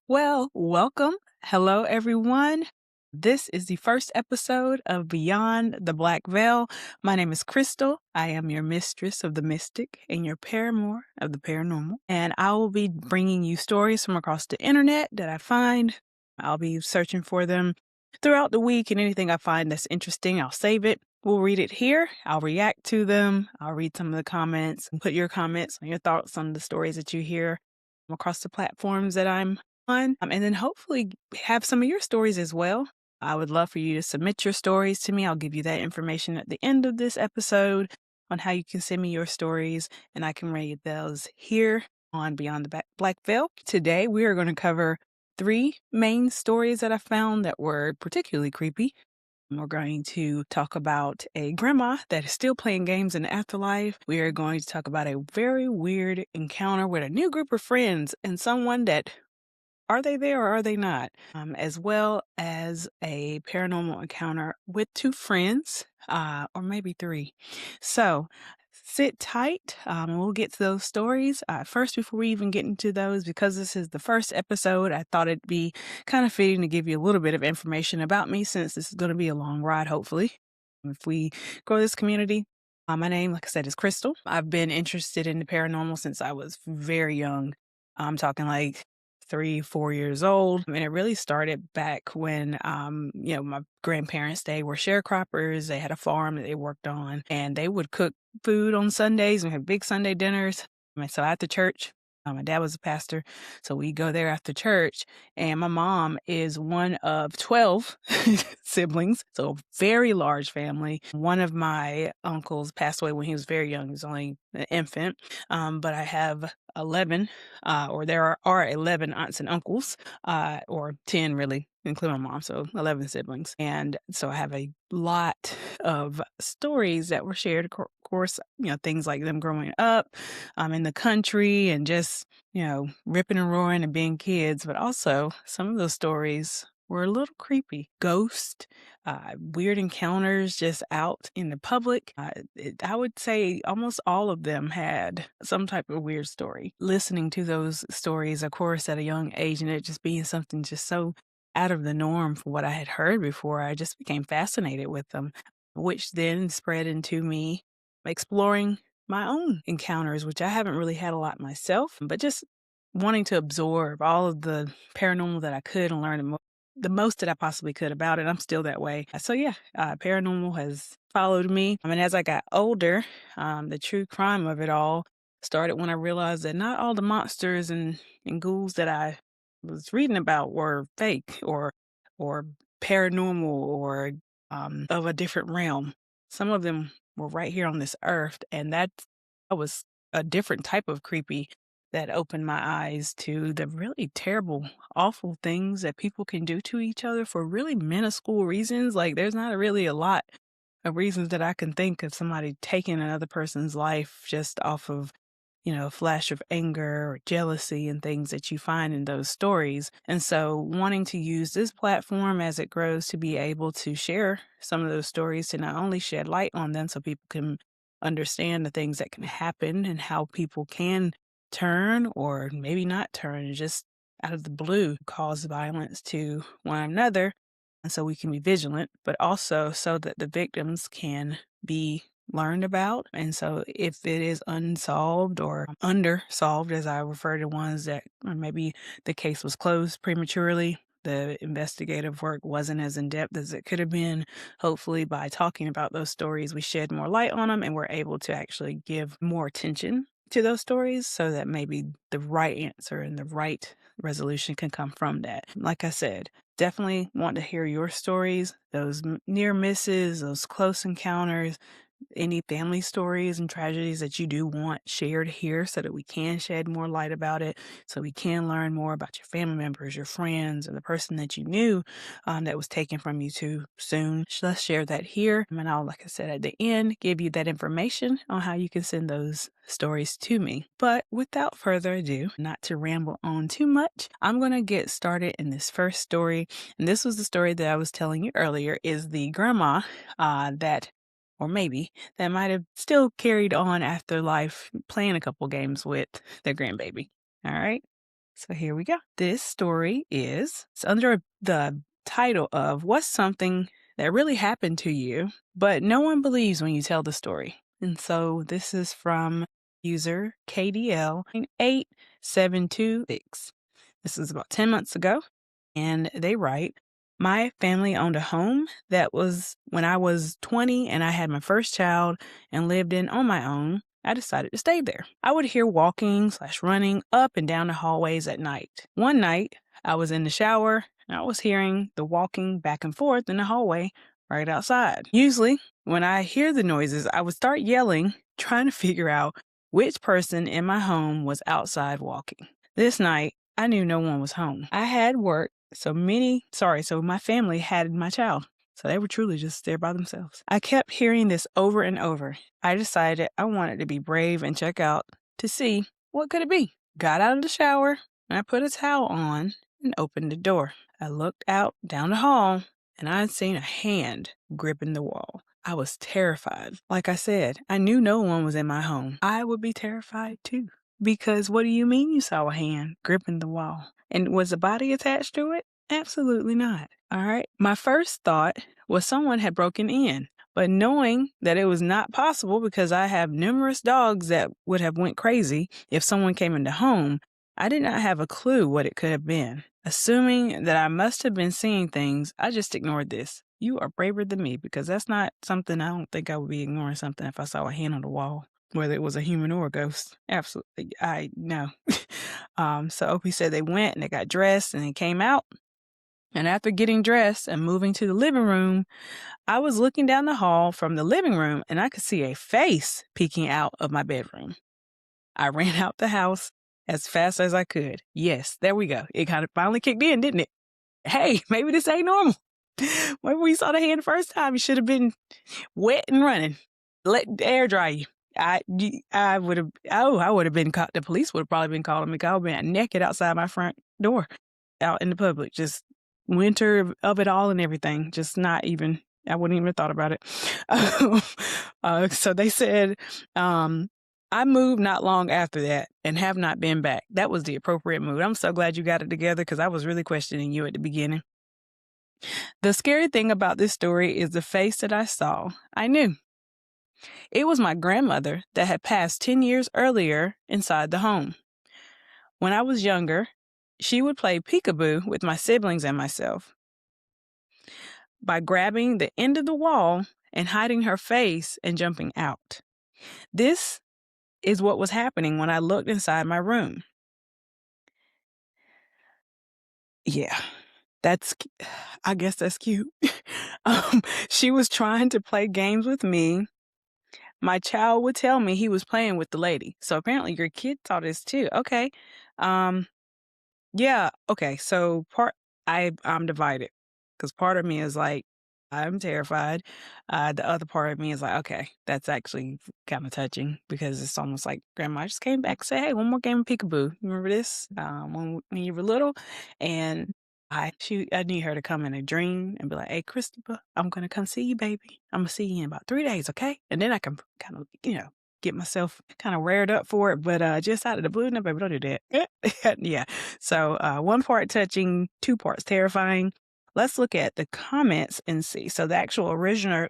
Well, welcome. Hello, everyone. This is the first episode of Beyond the Black Veil. My name is Crystal. I am your mistress of the mystic and your paramour of the paranormal. And I will be bringing you stories from across the internet that I find. I'll be searching for them throughout the week, and anything I find that's interesting, I'll save it. We'll read it here. I'll react to them. I'll read some of the comments and put your comments and your thoughts on the stories that you hear across the platforms that I'm on, and then hopefully have some of your stories as well. I would love for you to submit your stories to me. I'll give you that information at the end of this episode on how you can send me your stories, and I can read those here on Beyond the Black Veil. Today, we are going to cover 3 main stories that I found that were particularly creepy. We're going to talk about a grandma that is still playing games in the afterlife. We are going to talk about a very weird encounter with a new group of friends and someone that, are they there or are they not? As well as a paranormal encounter with 2 friends, or maybe 3. So sit tight, and we'll get to those stories. First, before we even get into those, because this is the first episode, I thought it'd be kind of fitting to give you a little bit of information about me, since this is going to be a long ride, hopefully, if we grow this community. My name, like I said, is Crystal. I've been interested in the paranormal since I was very young. I'm talking like 3-4 years old. And it really started back when, my grandparents, they were sharecroppers. They had a farm that they worked on, and they would cook food on Sundays and have big Sunday dinners. And so after church, my dad was a pastor, so we go there after church, and my mom is one of 12 siblings, so a very large family. One of my uncles passed away when he was very young. He was only an infant, but I have 11, or there are 11 aunts and uncles, or 10 really, including my mom, so 11 siblings. And so I have a lot of stories that were shared, of course, things like them growing up in the country and just, ripping and roaring and being kids. But also some of those stories were a little creepy. Ghost, weird encounters just out in the public. I would say almost all of them had some type of weird story. Listening to those stories, of course, at a young age, and it just being something just so out of the norm for what I had heard before, I just became fascinated with them, which then spread into me exploring my own encounters, which I haven't really had a lot myself, but just wanting to absorb all of the paranormal that I could and learn the most that I possibly could about it. I'm still that way. So yeah, paranormal has followed me. I mean, as I got older, the true crime of it all started when I realized that not all the monsters and ghouls that I was reading about were fake or paranormal or of a different realm. Some of them were right here on this earth, and that was a different type of creepy that opened my eyes to the really terrible, awful things that people can do to each other for really minuscule reasons. Like, there's not really a lot of reasons that I can think of somebody taking another person's life just off of, a flash of anger or jealousy and things that you find in those stories. And so wanting to use this platform as it grows to be able to share some of those stories, to not only shed light on them so people can understand the things that can happen and how people can turn or maybe not turn, just out of the blue cause violence to one another. And so we can be vigilant, but also so that the victims can be learned about. And so if it is unsolved or undersolved, as I refer to ones that, or maybe the case was closed prematurely, the investigative work wasn't as in-depth as it could have been, hopefully by talking about those stories, we shed more light on them and we're able to actually give more attention to those stories so that maybe the right answer and the right resolution can come from that. Like I said, definitely want to hear your stories. those near misses, those close encounters, any family stories and tragedies that you do want shared here so that we can shed more light about it, so we can learn more about your family members, your friends, or the person that you knew that was taken from you too soon. Let's share that here. And I'll, like I said, at the end, give you that information on how you can send those stories to me. But without further ado, not to ramble on too much, I'm going to get started in this first story. And this was the story that I was telling you earlier, is the grandma or maybe that might have still carried on after life, playing a couple games with their grandbaby. All right. So here we go. This story it's under the title of What's Something That Really Happened to You, but No One Believes When You Tell the Story. And so this is from user KDL8726. This is about 10 months ago. And they write, my family owned a home that was when I was 20 and I had my first child and lived in on my own. I decided to stay there. I would hear walking/running up and down the hallways at night. One night, I was in the shower and I was hearing the walking back and forth in the hallway right outside. Usually, when I hear the noises, I would start yelling, trying to figure out which person in my home was outside walking. This night, I knew no one was home. I had work, so my family had my child. So they were truly just there by themselves. I kept hearing this over and over. I decided I wanted to be brave and check out to see what could it be. Got out of the shower, and I put a towel on and opened the door. I looked out down the hall, and I had seen a hand gripping the wall. I was terrified. Like I said, I knew no one was in my home. I would be terrified too. Because what do you mean you saw a hand gripping the wall? And was a body attached to it? Absolutely not. All right. My first thought was someone had broken in. But knowing that it was not possible because I have numerous dogs that would have went crazy if someone came into home, I did not have a clue what it could have been. Assuming that I must have been seeing things, I just ignored this. You are braver than me because that's not something I don't think I would be ignoring something if I saw a hand on the wall. Whether it was a human or a ghost. Absolutely. I know. So Opie said they went and they got dressed and they came out. And after getting dressed and moving to the living room, I was looking down the hall from the living room and I could see a face peeking out of my bedroom. I ran out the house as fast as I could. Yes, there we go. It kind of finally kicked in, didn't it? Hey, maybe this ain't normal. Maybe we saw the hand the first time. You should have been wet and running. Let the air dry you. I would have been caught. The police would have probably been calling me. I would have been naked outside my front door, out in the public, just winter of it all and everything. Just not even. I wouldn't even have thought about it. So they said, I moved not long after that and have not been back. That was the appropriate move. I'm so glad you got it together because I was really questioning you at the beginning. The scary thing about this story is the face that I saw. I knew. It was my grandmother that had passed 10 years earlier inside the home. When I was younger, she would play peekaboo with my siblings and myself by grabbing the end of the wall and hiding her face and jumping out. This is what was happening when I looked inside my room. Yeah, I guess that's cute. She was trying to play games with me. My child would tell me he was playing with the lady. So apparently your kid saw this too. Okay. Yeah. Okay. So I'm divided because part of me is like, I'm terrified. The other part of me is like, okay, that's actually kind of touching because it's almost like grandma just came back and said, hey, one more game of peekaboo. Remember this? When you were little, and I need her to come in a dream and be like, hey, Christopher, I'm going to come see you, baby. I'm going to see you in about 3 days. Okay. And then I can kind of, get myself kind of reared up for it, but just out of the blue, no, baby, don't do that. Yeah. So one part touching, 2 parts terrifying. Let's look at the comments and see. So the actual original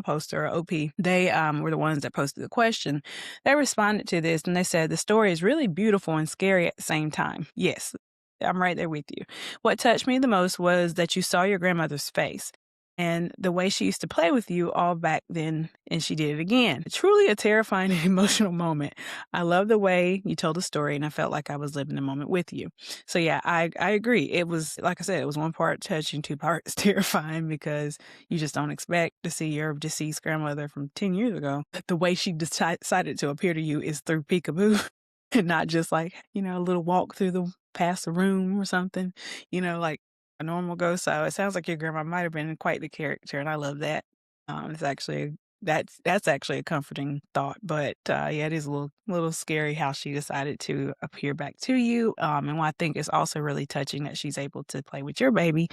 poster, OP, they were the ones that posted the question. They responded to this and they said, the story is really beautiful and scary at the same time. Yes, I'm right there with you. What touched me the most was that you saw your grandmother's face. and the way she used to play with you all back then, and she did it again. Truly a terrifying and emotional moment. I love the way you told the story, and I felt like I was living the moment with you. So yeah, I agree. It was, like I said, it was one part touching, two parts terrifying, because you just don't expect to see your deceased grandmother from 10 years ago. The way she decided to appear to you is through peekaboo and not just like, a little walk through past the room or something, like a normal ghost. So it sounds like your grandma might have been quite the character, and I love that. It's actually that's actually a comforting thought. But yeah, it is a little scary how she decided to appear back to you. And what I think is also really touching, that she's able to play with your baby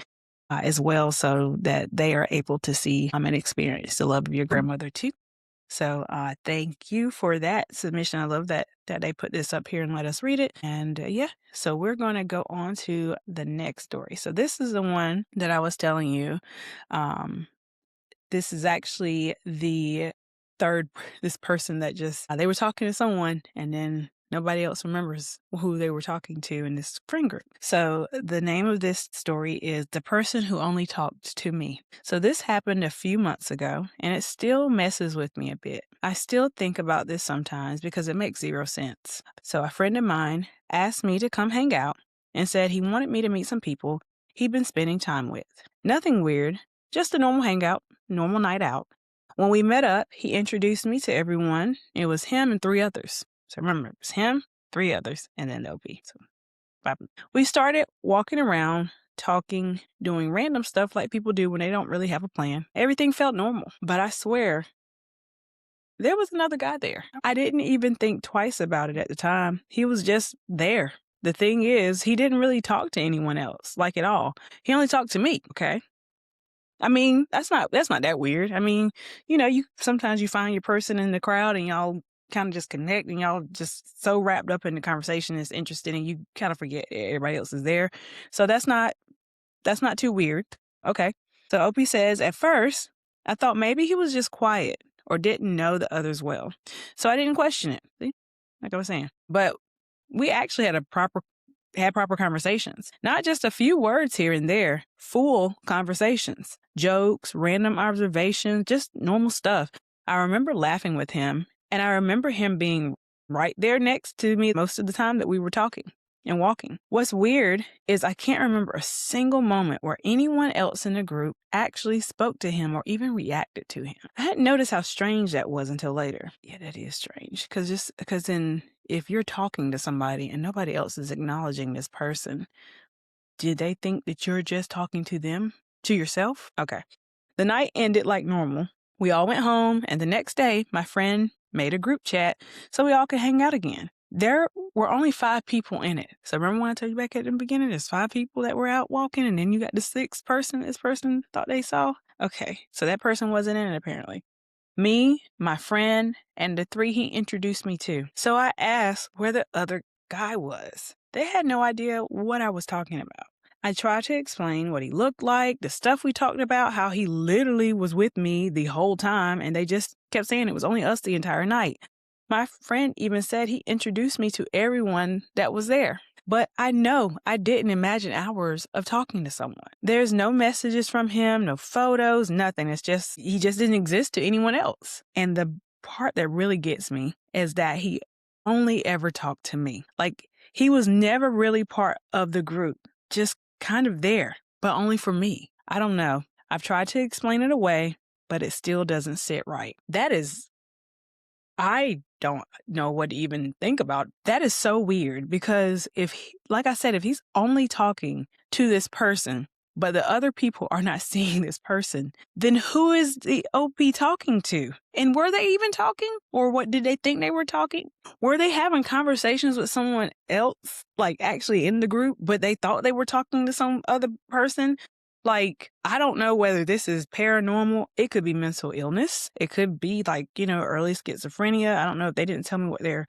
as well, so that they are able to see and experience the love of your grandmother too. So thank you for that submission. I love that they put this up here and let us read it. And yeah, so we're going to go on to the next story. So this is the one that I was telling you. This is actually the this person that just, they were talking to someone, and then nobody else remembers who they were talking to in this friend group. So the name of this story is The Person Who Only Talked to Me. So this happened a few months ago, and it still messes with me a bit. I still think about this sometimes because it makes zero sense. So a friend of mine asked me to come hang out and said he wanted me to meet some people he'd been spending time with. Nothing weird, just a normal hangout, normal night out. When we met up, he introduced me to everyone. It was him and 3 others. So remember, it was him, 3 others, and then the OP. So 5. We started walking around, talking, doing random stuff like people do when they don't really have a plan. Everything felt normal, but I swear, there was another guy there. I didn't even think twice about it at the time. He was just there. The thing is, he didn't really talk to anyone else, like at all. He only talked to me, okay? I mean, that's not that weird. I mean, you sometimes you find your person in the crowd and y'all kind of just connect, and y'all just so wrapped up in the conversation, it's interesting, and you kind of forget everybody else is there. So that's not too weird. Okay. So Opie says, at first, I thought maybe he was just quiet or didn't know the others well. So I didn't question it. See? Like I was saying. But we actually had proper conversations, not just a few words here and there, full conversations, jokes, random observations, just normal stuff. I remember laughing with him, and I remember him being right there next to me most of the time that we were talking and walking. What's weird is I can't remember a single moment where anyone else in the group actually spoke to him or even reacted to him. I hadn't noticed how strange that was until later. Yeah, that is strange. Because then if you're talking to somebody and nobody else is acknowledging this person, did they think that you're just talking to them, to yourself? Okay. The night ended like normal. We all went home, and the next day, my friend made a group chat so we all could hang out again. There were only 5 people in it. So remember when I told you back at the beginning, there's 5 people that were out walking, and then you got the 6th person this person thought they saw? Okay, so that person wasn't in it apparently. Me, my friend, and the 3 he introduced me to. So I asked where the other guy was. They had no idea what I was talking about. I tried to explain what he looked like, the stuff we talked about, how he literally was with me the whole time, and they just kept saying it was only us the entire night. My friend even said he introduced me to everyone that was there. But I know I didn't imagine hours of talking to someone. There's no messages from him, no photos, nothing. It's just, he just didn't exist to anyone else. And the part that really gets me is that he only ever talked to me. Like, he was never really part of the group, just kind of there, but only for me. I don't know. I've tried to explain it away, but it still doesn't sit right. I don't know what to even think about. That is so weird, because like I said, if he's only talking to this person, but the other people are not seeing this person, then who is the OP talking to? And were they even talking? Or what did they think they were talking? Were they having conversations with someone else, like actually in the group, but they thought they were talking to some other person? Like, I don't know whether this is paranormal. It could be mental illness. It could be like, early schizophrenia. I don't know if they didn't tell me they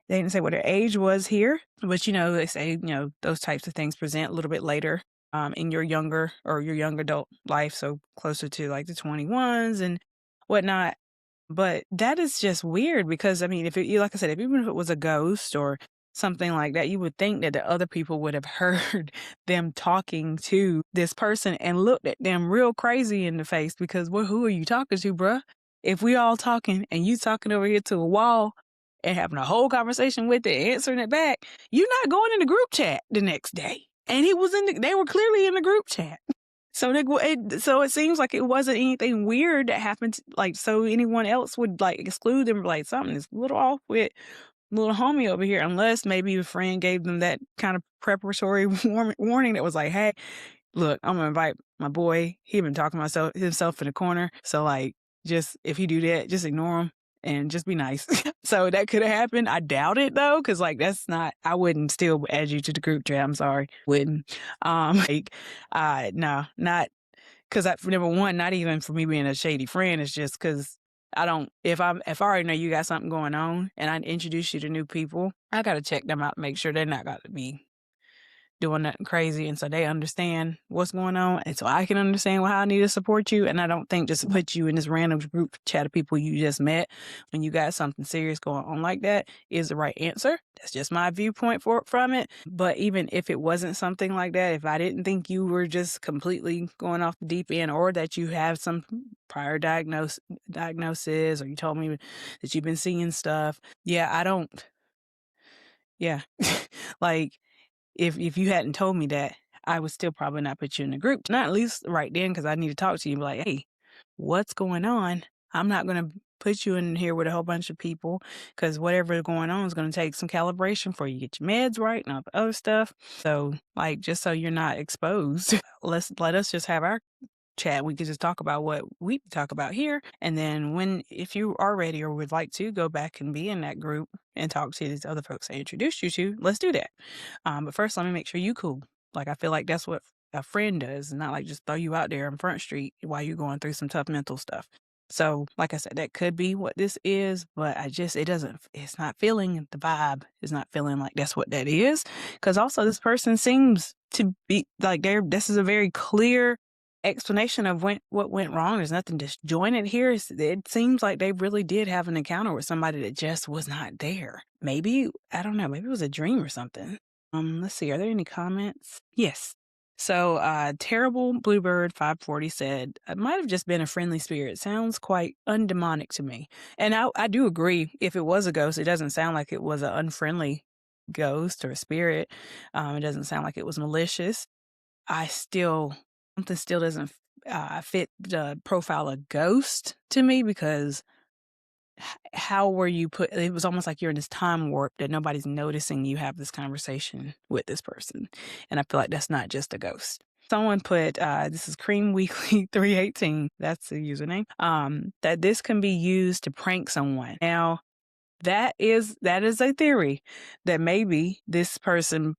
didn't say what their age was here, but they say, those types of things present a little bit later in your younger or your young adult life. So closer to like the 21s and whatnot. But that is just weird, because I mean, like I said, even if it was a ghost or something like that, you would think that the other people would have heard them talking to this person and looked at them real crazy in the face because, well, who are you talking to, bruh? If we all talking and you talking over here to a wall and having a whole conversation with it, answering it back, you're not going in the group chat the next day. And they were clearly in the group chat. So it seems like it wasn't anything weird that happened, like, so anyone else would, like, exclude them, like, something is a little off with little homie over here, unless maybe a friend gave them that kind of preparatory warning that was like, hey, look, I'm gonna invite my boy. He been talking about himself in the corner. So, like, just if he do that, just ignore him and just be nice. So that could have happened. I doubt it though, because like I wouldn't still add you to the group chat. I'm sorry, wouldn't. No, not because number one, not even for me being a shady friend. It's just because if I already know you got something going on and I introduce you to new people, I gotta check them out, make sure they're not gotta be doing nothing crazy, and so they understand what's going on, and so I can understand how I need to support you. And I don't think just to put you in this random group chat of people you just met when you got something serious going on like that is the right answer. That's just my viewpoint from it. But even if it wasn't something like that, if I didn't think you were just completely going off the deep end, or that you have some prior diagnosis, or you told me that you've been seeing stuff, like, if you hadn't told me that, I would still probably not put you in the group. Not at least right then, because I need to talk to you. Like, hey, what's going on? I'm not going to put you in here with a whole bunch of people, because whatever is going on is going to take some calibration for you. Get your meds right and all the other stuff. So, like, just so you're not exposed, let us just have our chat. We could just talk about what we talk about here. And then if you are ready or would like to go back and be in that group and talk to these other folks I introduced you to, let's do that. But first, let me make sure you cool. Like, I feel like that's what a friend does, not like just throw you out there on Front Street while you're going through some tough mental stuff. So, like I said, that could be what this is, but it's not feeling, the vibe is not feeling like that's what that is. Because also, this person seems to be like this is a very clear explanation of what went wrong. There's nothing disjointed here. It seems like they really did have an encounter with somebody that just was not there. Maybe, I don't know, maybe it was a dream or something. Let's see, are there any comments? Yes. So, Terrible Bluebird 540 said, it might have just been a friendly spirit. Sounds quite undemonic to me. And I do agree. If it was a ghost, it doesn't sound like it was an unfriendly ghost or a spirit. It doesn't sound like it was malicious. Something still doesn't fit the profile of ghost to me, because how were you it was almost like you're in this time warp that nobody's noticing you have this conversation with this person. And I feel like that's not just a ghost. Someone put, this is Cream Weekly 318, that's the username, that this can be used to prank someone. Now, that is a theory that maybe this person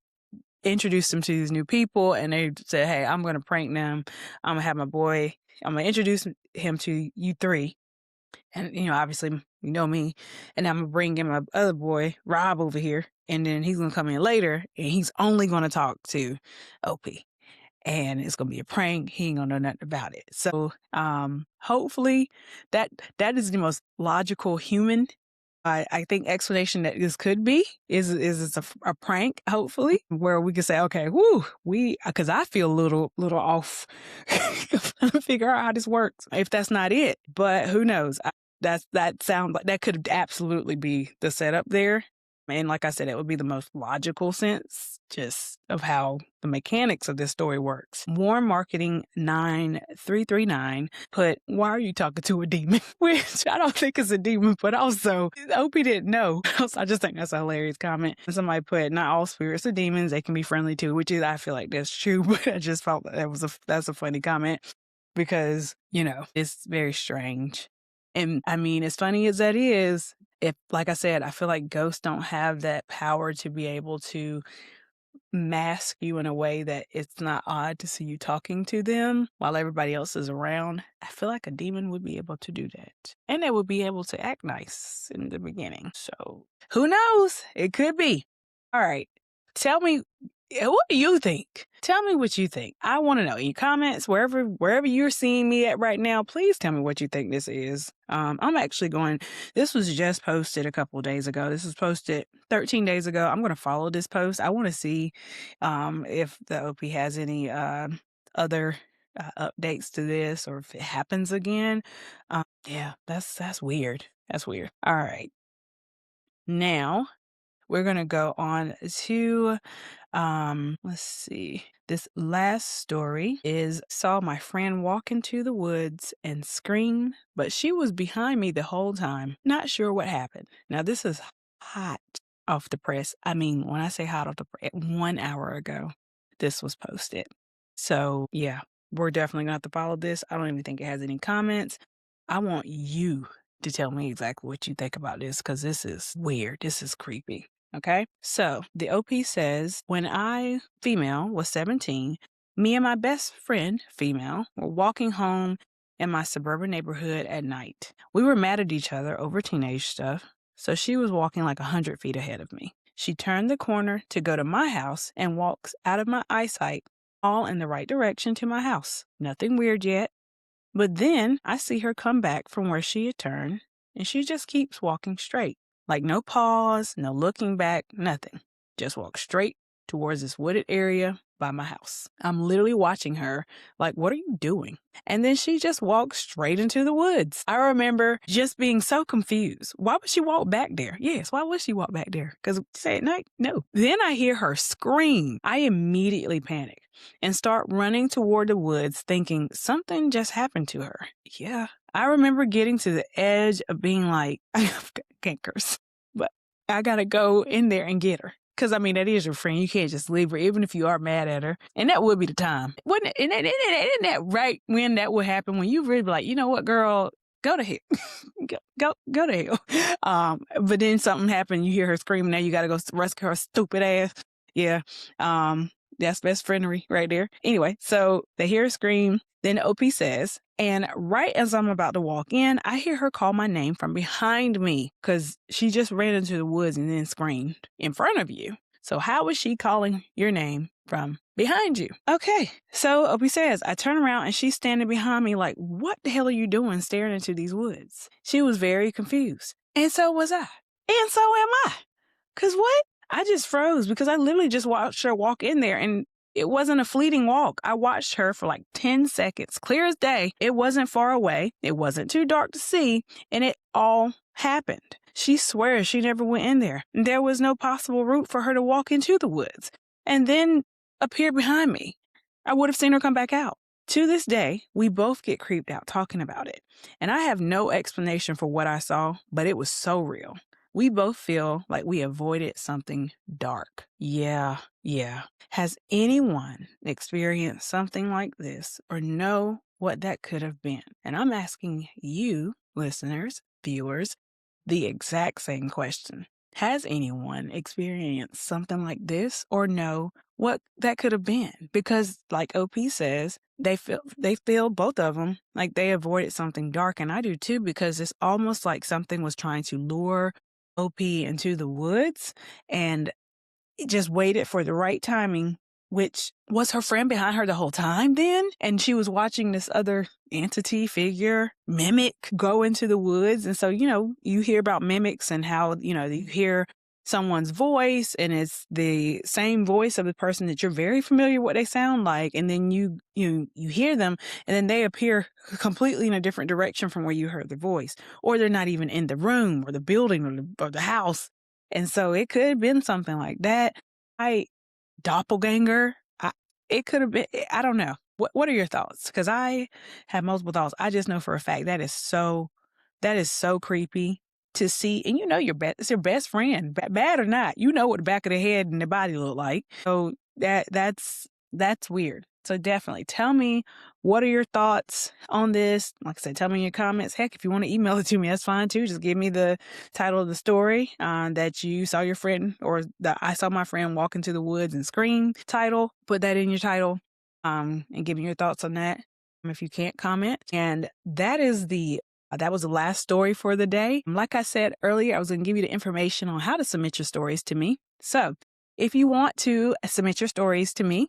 introduced them to these new people and they said, hey, I'm going to prank them. I'm going to have my boy, I'm going to introduce him to you three. And, obviously, you know me. And I'm going to bring in my other boy, Rob, over here. And then he's going to come in later and he's only going to talk to OP. And it's going to be a prank. He ain't going to know nothing about it. So hopefully that is the most logical human, I think, explanation that this could be is it's a prank, hopefully, where we can say, okay, because I feel a little off trying to figure out how this works, if that's not it. But who knows? That sounds like that could absolutely be the setup there. And like I said, it would be the most logical sense just of how the mechanics of this story works. Warm Marketing 9339 put, why are you talking to a demon? Which I don't think is a demon, but also, I hope he didn't know. I just think that's a hilarious comment. And somebody put, not all spirits are demons. They can be friendly too, which is, I feel like that's true, but I just felt that's a funny comment because, it's very strange. And I mean, as funny as that is, like I said, I feel like ghosts don't have that power to be able to mask you in a way that it's not odd to see you talking to them while everybody else is around. I feel like a demon would be able to do that. And they would be able to act nice in the beginning. So who knows? It could be. All right. Tell me Yeah, what do you think? Tell me what you think. I want to know. In your comments, wherever you're seeing me at right now, please tell me what you think this is. I'm actually going. This was just posted a couple of days ago. This was posted 13 days ago. I'm going to follow this post. I want to see if the OP has any other updates to this, or if it happens again. Yeah, that's weird. That's weird. All right, now we're gonna go on to let's see. This last story is saw my friend walk into the woods and scream, but she was behind me the whole time. Not sure what happened. Now this is hot off the press. I mean, when I say hot off the press, 1 hour ago this was posted. So yeah, we're definitely gonna have to follow this. I don't even think it has any comments. I want you to tell me exactly what you think about this, because this is weird. This is creepy. Okay. So the OP says, when I, female, was 17, me and my best friend, female, were walking home in my suburban neighborhood at night. We were mad at each other over teenage stuff, so she was walking like 100 feet ahead of me. She turned the corner to go to my house and walks out of my eyesight, all in the right direction to my house. Nothing weird yet. But then I see her come back from where she had turned, and she just keeps walking straight. Like no pause, no looking back, nothing. Just walk straight towards this wooded area by my house. I'm literally watching her like, what are you doing? And then she just walks straight into the woods. I remember just being so confused. Why would she walk back there? Yes, why would she walk back there? Because say at night? No. Then I hear her scream. I immediately panic and start running toward the woods thinking something just happened to her. Yeah. I remember getting to the edge of being like, I can't curse, but I gotta go in there and get her. Because, I mean, that is your friend. You can't just leave her, even if you are mad at her. And that would be the time. Wouldn't it? Isn't that right when that would happen? When you really be like, you know what, girl, go to hell. go to hell. But then something happened. You hear her screaming. Now you got to go rescue her stupid ass. Yeah. That's best friendery right there. Anyway, so they hear her scream. Then OP says, and right as I'm about to walk in, I hear her call my name from behind me, because she just ran into the woods and then screamed in front of you. So how is she calling your name from behind you? Okay, so OP says, I turn around and she's standing behind me like, what the hell are you doing staring into these woods? She was very confused. And so was I. And so am I. Because what? I just froze because I literally just watched her walk in there, and it wasn't a fleeting walk. I watched her for like 10 seconds, clear as day. It wasn't far away. It wasn't too dark to see, and it all happened. She swears she never went in there. There was no possible route for her to walk into the woods and then appear behind me. I would have seen her come back out. To this day, we both get creeped out talking about it, and I have no explanation for what I saw, but it was so real. We both feel like we avoided something dark. Yeah. Has anyone experienced something like this or know what that could have been? And I'm asking you, listeners, viewers, the exact same question. Has anyone experienced something like this or know what that could have been? Because like OP says, they feel both of them like they avoided something dark, and I do too, because it's almost like something was trying to lure OP into the woods, and it just waited for the right timing, which was her friend behind her the whole time then. And she was watching this other entity, figure, mimic go into the woods. And so, you hear about mimics and how, you hear someone's voice and it's the same voice of the person that you're very familiar with what they sound like. And then you hear them and then they appear completely in a different direction from where you heard the voice, or they're not even in the room or the building or the house. And so it could have been something like that. Doppelganger. It could have been, I don't know. What are your thoughts? Because I have multiple thoughts. I just know for a fact that is so creepy to see. And it's your best friend, bad or not. You know what the back of the head and the body look like. So that's weird. So definitely tell me, what are your thoughts on this? Like I said, tell me in your comments. Heck, if you want to email it to me, that's fine too. Just give me the title of the story that you saw your friend, or I saw my friend walk into the woods and scream title. Put that in your title and give me your thoughts on that if you can't comment. And that was the last story for the day. Like I said earlier, I was going to give you the information on how to submit your stories to me. So If you want to submit your stories to me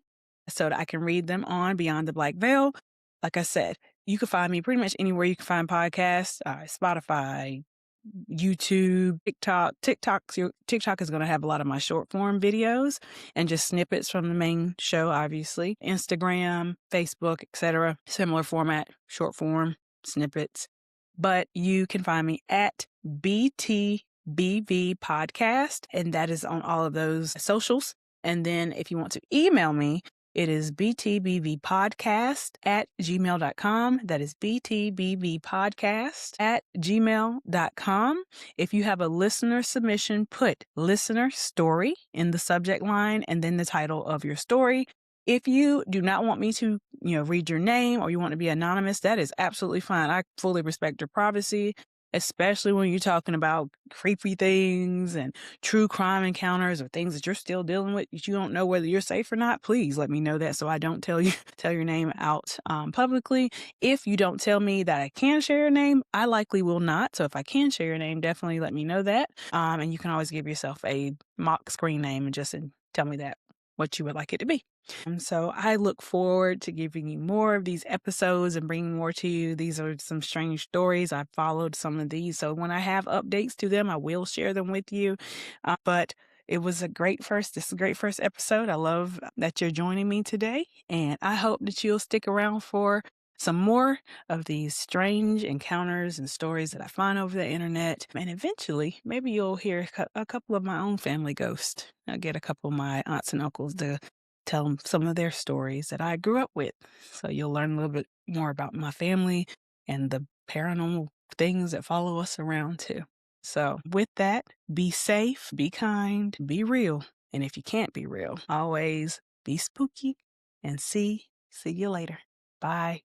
so that I can read them on Beyond the Black Veil, like I said, you can find me pretty much anywhere you can find podcasts, Spotify, YouTube, TikTok. TikTok is going to have a lot of my short form videos and just snippets from the main show, obviously. Instagram, Facebook, etc. Similar format, short form, snippets. But you can find me at BTBV Podcast, and that is on all of those socials. And then if you want to email me, it is btbvpodcast@gmail.com. That is btbvpodcast@gmail.com. If you have a listener submission, put listener story in the subject line and then the title of your story. If you do not want me to, read your name or you want to be anonymous, that is absolutely fine. I fully respect your privacy, especially when you're talking about creepy things and true crime encounters or things that you're still dealing with that you don't know whether you're safe or not. Please let me know that so I don't tell your name out publicly. If you don't tell me that I can share your name, I likely will not. So if I can share your name, definitely let me know that. And you can always give yourself a mock screen name and just tell me that what you would like it to be. So I look forward to giving you more of these episodes and bringing more to you. These are some strange stories. I followed some of these. So when I have updates to them, I will share them with you. But this is a great first episode. I love that you're joining me today. And I hope that you'll stick around for some more of these strange encounters and stories that I find over the internet. And eventually, maybe you'll hear a couple of my own family ghosts. I'll get a couple of my aunts and uncles to tell them some of their stories that I grew up with. So you'll learn a little bit more about my family and the paranormal things that follow us around too. So with that, be safe, be kind, be real. And if you can't be real, always be spooky and see you later. Bye.